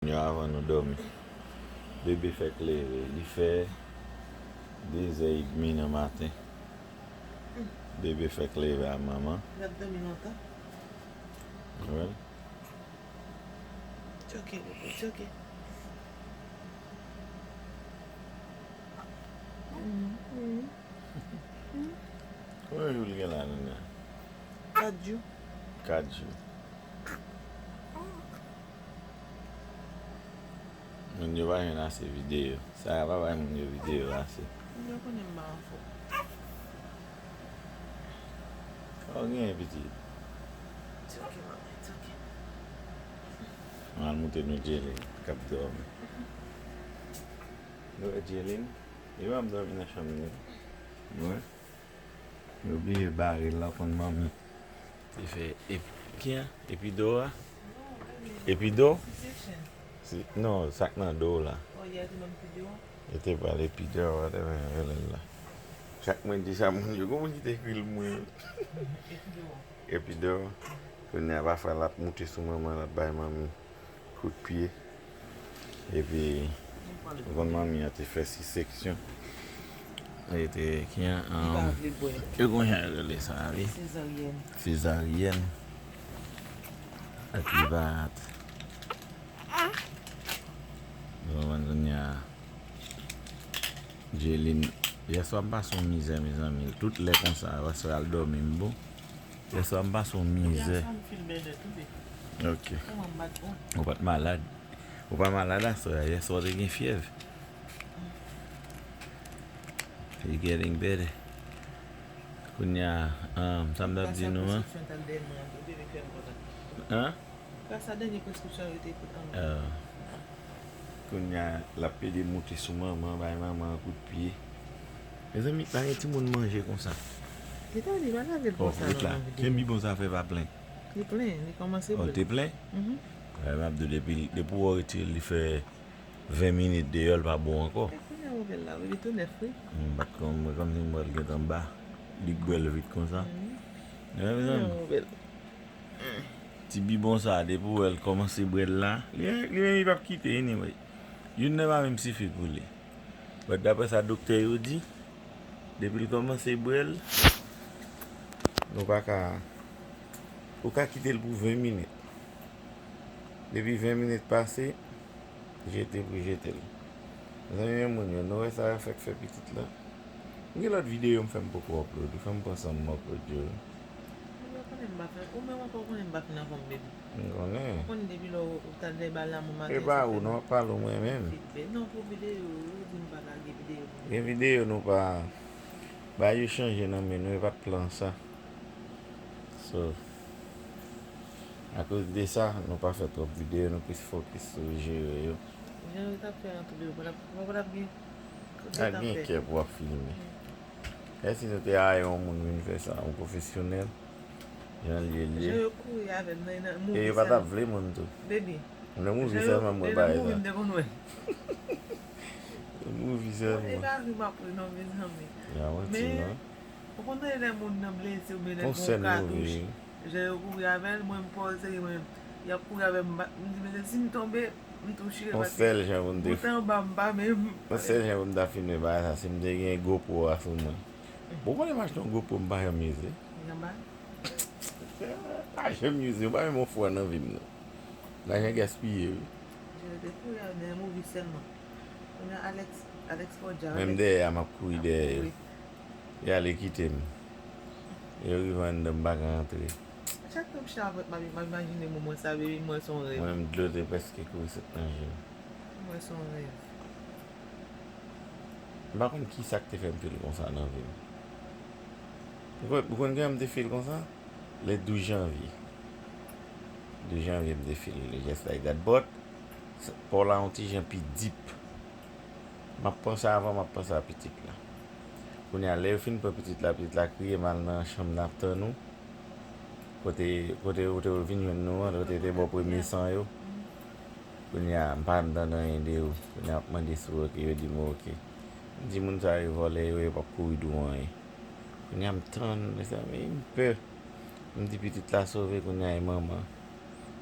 Yo avant nou dormi. Bebe fait leve. Li fait 2h30 nan matin. Bebe fait leve à maman. Il a dormi longtemps. Ouais. C'est ok, Bebe, c'est ok. Combien de jours il y a là? 4 jours. 4 jours. Moun yo va yon ase video. Ça va pas moun yo video ase. Je connais pas en fait. Oh, gen petit. C'est ok, maman, c'est ok. On va monter nou Jayleen. Kap dormi. Ouais, Jayleen. Yo va dormi nan chambre. Ouais. Yo oublié baril la kon mami. Il fait épido. Épido? Non, sac nan do la. Oh, il y a des mêmes vidéos. Ete pa l'épido, whatever, la. Chaque moun di sa moun yo, comment dit écrit le mot? Épido. Qu'on a pas fait la monter sur maman, la baille maman coup de pied. Et puis, quand maman a fait 6 sections. Elle était qui a que qu'on a les ça oui. Césarienne. Activate. On a Jayleen. Hier soir pas son misère mes amis. Toutes les comme ça, va se faire dormir bon. Hier soir pas son misère. OK. On pas malade. On pas malade là, so hier soir il a fièvre. He's getting better. Kounya, ça me dit nous hein? Hein? Sa dernière prescription était pour Kounya la paix de monter sur maman, maman coup de pied. Les amis, pas tout le monde manger comme ça. C'est pas dit malade de bon ça. Quel bon ça fait pas plein. Il est plein, il commence à Oh, t'es plein? Ouais, depuis pour il fait 20 minutes dehors pas bon encore. Il est tout neuf, oui. Comme si moi je en bas, il gueule vite comme ça. Si bon ça depuis elle commence à boire là, il va quitter anyway. Il ne va même suffire pour lui. Mais d'après ça docteur dit depuis qu'il commence à boire, nous pas qu'à quitter pour 20 minutes. Depuis 20 minutes passées, j'étais pour jeter. Les amis, nous ça fait petite là. Il y a l'autre vidéo, me fait beaucoup upload. Il fait me penser à m'upload. Et bah, ou non, pas le moi-même. Non, pour vidéo, Les vidéos, nous pas. Bah, ils changent, non, mais nous pas de plan ça. So, à cause de ça, nous pas fait trop de vidéos, nous plus focus sur le jeu. Je vais faire un truc, voilà bien. Ah, bien qui est pour filmer. Et si nous étions à un monde qui fait ça, un professionnel, j'en lié. Je cours avec nous. Et il va t'appeler mon tout. Bébé. Le movie seulement moi pas ça. Le movie seulement. Et là, je m'appelle non mes amis. Mais on connaît les monde blessés ou bien les cartouches. Je cours avec moi me poser moi. Il y a couru avec me dit si me tomber me toucher on sel j'ai on dé. On sel j'ai on da filmer ba ça, si me gagner GoPro à sur moi. Pourquoi les matchs ton GoPro me pas amuser? Ah, j'aime musique, pas même mon foi dans vie non. Là j'ai gaspillé. Je découvre des movies seulement. On a Alex Forja. Même derrière m'a courir derrière. Il allait quitter moi. Il arrive dans bac rentrer. Chaque fois que je suis avec ma imagine moi ça bébé moi son rêve. Moi même de l'autre presque courir cette jour. Moi son rêve. Par contre qui ça que tu fait un peu comme ça dans vie? Pourquoi me défile comme ça? Le 12 janvier. 12 janvier me défile just like that. But pour la on petit peu deep. M'a pensé avant, m'a pensé à petite là. Quand y a l'air fin pour petite la crier mal dans chambre d'after nous. Côté venir nous, côté des bon premier sang yo. Quand y a pas dans un idée ou quand y a demandé sur OK, dit moi OK. Dit moun ça voler yo pas courir douan. Quand y a me tendre ça mais peur. Me dit petite la sauver quand y a maman.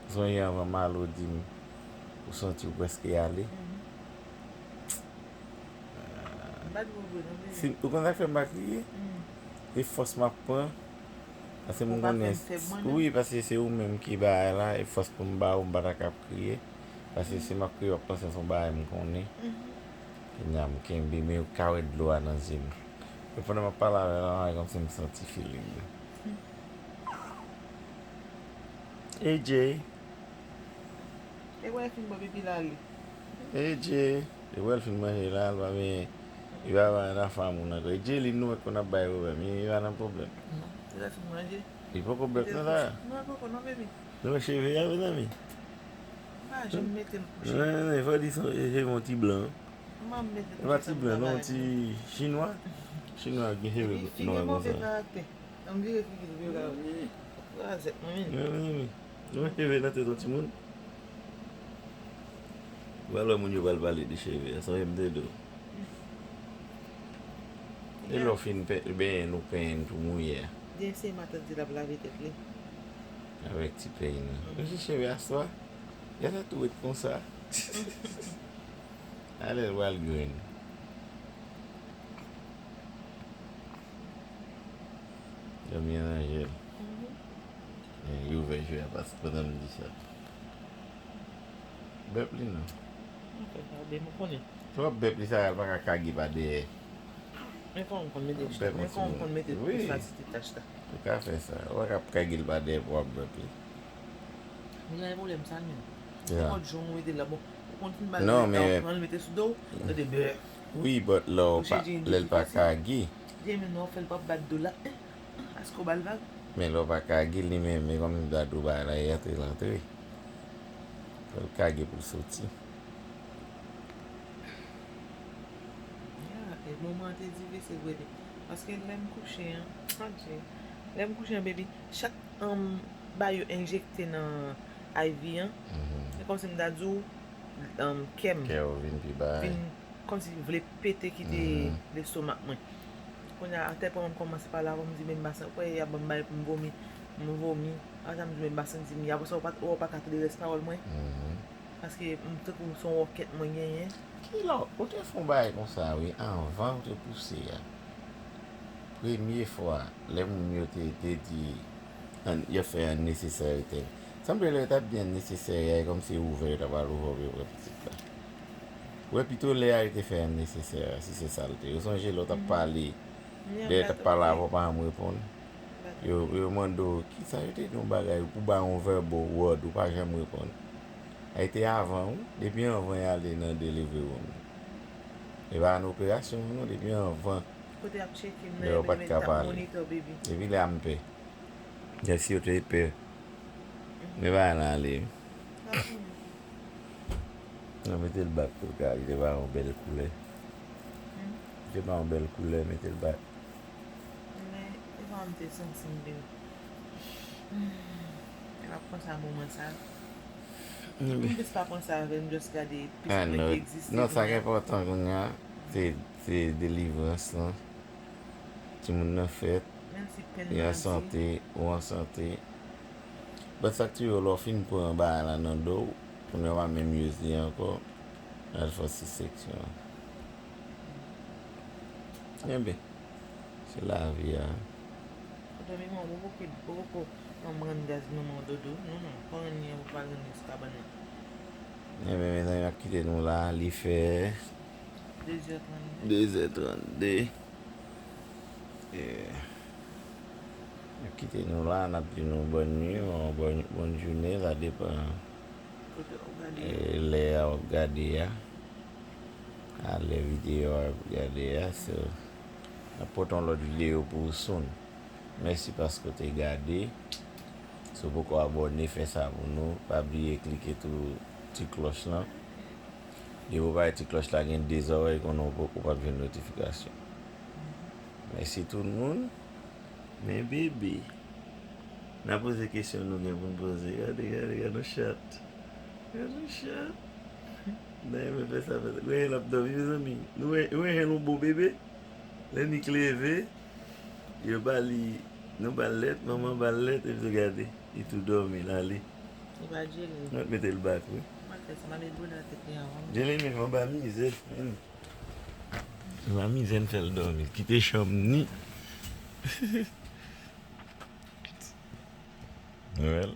Son y a mal au dit. Ou senti ou preske ale. Bad bobo non bebe. Si, ou kon sa fè mba kriye? E fos ma pran. Ase Ou moun pa konen. fèm feb mwen. Oui, pase se ou menm ki ba la. E fos pou mba ou mba tak ap kriye. Pase se ma kriye wap panse son ba m konen. Nyam kembe me ou kawe dlo anan zim. E pwene ma pala la, kon se m senti feeling. Hey Jay. E wè fin mba bebi la li. Hey Jay. E wèl fin mba he la, alba me. I va wan na famou nan do. E Jayleen nou e kon ap bay ou mi, i va nan problem. E la fin manje. I pou kon blok nan la. Non, poko, non bebi. Nou e cheve ya vè nan mi. Ah, jom mette m kouche. Non, il faut dire c'est mon petit blanc. Mwa m mette Un petit blanc, non, un petit chinois. Chinois qui est Fige non, mwen comme fe ça. karakter. Am vire fige vire karakter. Wa zet mwen. Oui. Non, cheve nan te ton ti moun. Wala moun yo bal bale di cheve, ça aime de do. Et l'on fin ben nou pen pou mouye Den se matin di la blave tet li. avec ti pen. Je cheve à soi. Ya ta tout comme ça. Allez, well green. Yo mi an angel. Yo ve jwe a pas pou nan mi di sa. Bep li nou. Be mwen konen. So bep li sa yal pa kagi pa de. Mwen kon mette Be chita. Mwen kon mette oui. sa ti tach ta. Yo ka fe sa. Wak ap kagil pa de pou ap bep li. Mwen la yon lem san men. Ya. Mwen joun mwen de la bon. Mwen fin ba Non, mais- mwen mette sou do. Yo de be. Oui, but lo pa, lel pa kagi. Diye men nou fel pa bad do la. Asko bal vag. Men lo pa kagi li men, men kom da do ba la yate lantre. Fel kagi pou soti. Ya, e mouman te dive se gwede. Paske lem kouche an. Anje. Lem kouche an bebi. Chak ba yo injekte nan IV an. E kom se mda djou kem. Ke ou vin pi ba. Vin kom si vle pete ki de le stomak mwen. Kon ya ate pou mwen komanse pala pou mwen di men basan. Kwe ya ban bay pou mwen vomi. Ate mwen di men basan di mi. Ya pou sa ou pa kate de resparol mwen. Paske mwen te kou son woket mwen yenyen. Ki la, ou te fon baye kon sa we, anvan ou te pousse ya. Premye fwa, le moun yo te di, yo fe an neseser te. Sample le tap di an neseser ya, kom se ouve, yo tabal ouve, yo petit la. Ou pito le a te fe an neseser, si se salte. Yo sonje lo tap pale, de tap pale avon pa am repon. Yo mando, ki sa yo te don bagay, pou ba an verbo word, ou pa jem repon. A ite avan ou, depi anvan yale nan delivery room. E ba an operasyon nou, depi anvan, Kote ap cheke de yo pat men ka tap pale. monitor baby. Depi le ampe. Jesi yo te pe. Me ba an ale. Nan mette l bak pou ka, ite ba an bel koule. Ite ba an bel koule, mette l bak. Men, e va an te sensin de. E la pon sa mouman sa. Mwen bes pa pon sa ven, just gade pis Ah, mwen non, ki eksiste. non, sa ke important kon ya, se deliverance lan. Ti moun nan fet, Men si pen e an sante, ou an sante. But sak ti yo lo fin pou an ba la nan do, pou ne wan men use li anko, al fos si seksyon. Yembe, se la vi ya. Kote mi moun woko nan mwen gaz nou moun dodo. Non, kon nye wou pa gen yon skabane. Yembe, men nan yon kite nou la, li fe 2h32. 2h32. Yon kite nou la, nap di nou bon nye, ou bon jounen, la depan. Kote ou gade. Le a wap gade ya. A le video a wap gade ya. So, apoton lot video pou son. Mersi pasko te gade. So, pou ko abone, fe sa pou nou. Pa bliye klike tou ti kloch lan. Di pou pa ti kloch la gen 2 ore konon pou pa ven notifikasyon. Mersi tout le moun. Men bebe. Na pose kesyon nou gen pou pose. Gade nou chat. Gade nou chat. Nan me fe sa fe. Gwe hen ap do mi zami. Nou hen nou bo bebe. Len ni kleve. Yo bali. Nou balet. Maman balet. E vise gade. I tou dormi la li. I ba Jayleen. Not mette l bak we. Mak Essa mami brûle la tête avant. Jayleen mais on va miser. On va miser faire le dormir. Quitter chambre ni. Well.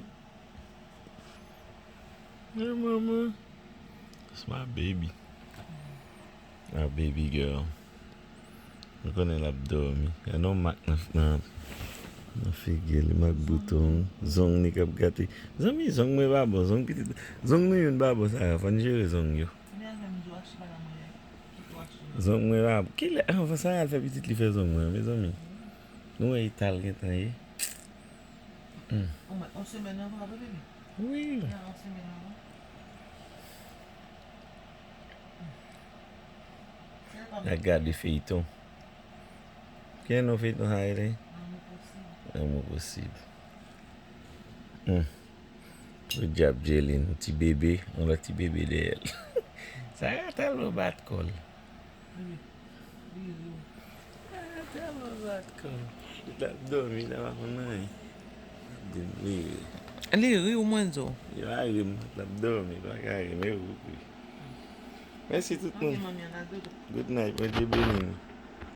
Yeah, mama. That's my baby. My baby girl. I'm gonna l'abdomen. I know Mac na figure li Mac bouton. Zong ni kap gati. Zami zong me babo. Zong petit. Zong me yun babo sa. Fan jere zong yo. Zong me babo. Ki le fa sa al fe petit li fe zong me. Me zami. Nou e ital gen tan ye. On semaine avant, bébé. Oui. On semaine avant. Regarde feiton. Quem não feiton haire? Amo possível. Good job, Jayleen. O ti bebê. On la ti bebê dela. Sa tá no bat-col. Tá no bat-col. Tá dormindo lá com nós. Ali, Rio Manzo. Lágrima. Tá dormindo. Lágrima. Merci tout le monde. Good night, my Jayleen.